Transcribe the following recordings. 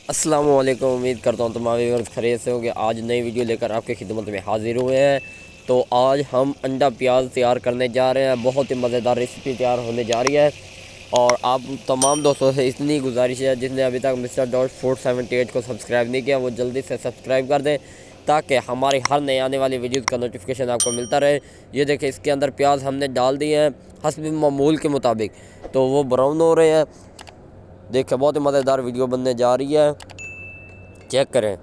अस्सलाम वालेकुम। उम्मीद करता हूँ तुम्हारे व्यूअर्स खैरियत से होंगे। आज नई वीडियो लेकर आपकी खिदमत में हाजिर हुए हैं। तो आज हम अंडा प्याज तैयार करने जा रहे हैं। बहुत ही मज़ेदार रेसिपी तैयार होने जा रही है और आप तमाम दोस्तों से इतनी गुजारिश है जिसने अभी तक मिस्टर डॉट 478 को सब्सक्राइब नहीं किया वो जल्दी से सब्सक्राइब कर दें ताकि हमारी हर नई आने वाली वीडियोज़ का नोटिफिकेशन आपको मिलता रहे। ये देखिए, इसके अंदर प्याज हमने डाल दिए हैं हस्ब मामूल के मुताबिक, तो वो ब्राउन हो रहे हैं। देखिए, बहुत ही मज़ेदार वीडियो बनने जा रही है। चेक करें,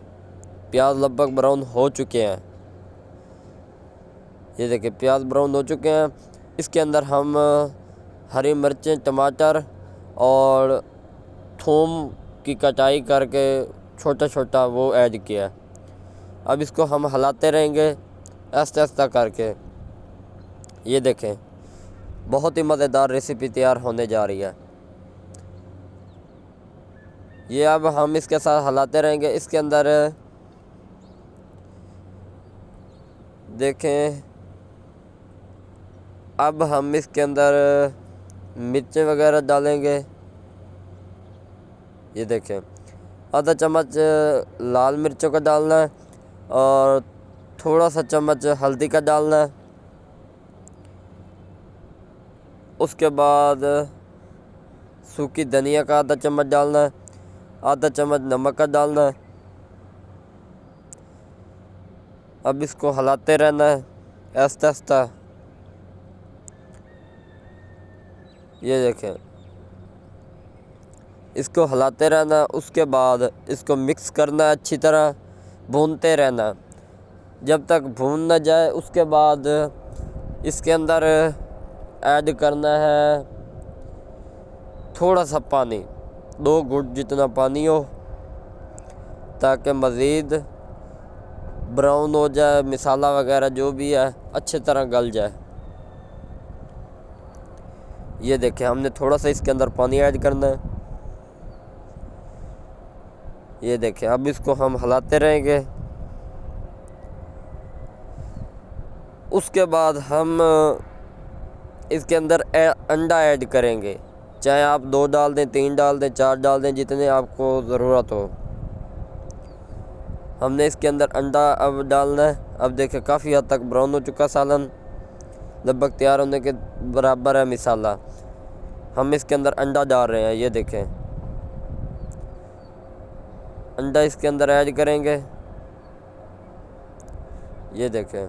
प्याज लगभग ब्राउन हो चुके हैं। ये देखिए, प्याज ब्राउन हो चुके हैं। इसके अंदर हम हरी मिर्चें, टमाटर और थूम की कटाई करके छोटा छोटा वो ऐड किया। अब इसको हम हिलाते रहेंगे आहिस्ता आहिस्ता करके। ये देखें, बहुत ही मज़ेदार रेसिपी तैयार होने जा रही है। ये अब हम इसके साथ हिलाते रहेंगे। इसके अंदर देखें, अब हम इसके अंदर मिर्चें वगैरह डालेंगे। ये देखें, आधा चम्मच लाल मिर्चों का डालना है और थोड़ा सा चम्मच हल्दी का डालना है। उसके बाद सूखी धनिया का आधा चम्मच डालना है, आधा चम्मच नमक का डालना है। अब इसको हिलाते रहना है आहिस्ता आहिस्ता। ये देखें, इसको हिलाते रहना। उसके बाद इसको मिक्स करना है, अच्छी तरह भूनते रहना जब तक भून न जाए। उसके बाद इसके अंदर ऐड करना है थोड़ा सा पानी, 2 घुट जितना पानी हो, ताकि मज़ीद ब्राउन हो जाए, मसाला वगैरह जो भी है अच्छी तरह गल जाए। ये देखें, हमने थोड़ा सा इसके अंदर पानी ऐड करना है। ये देखें, अब इसको हम हिलाते रहेंगे। उसके बाद हम इसके अंदर अंडा ऐड करेंगे। चाहे आप 2 डाल दें, 3 डाल दें, 4 डाल दें, जितने आपको ज़रूरत हो। हमने इसके अंदर अंडा अब डालना है। अब देखें, काफ़ी हद तक ब्राउन हो चुका सालन, लगभग तैयार होने के बराबर है मसाला। हम इसके अंदर अंडा डाल रहे हैं। ये देखें, अंडा इसके अंदर ऐड करेंगे। ये देखें,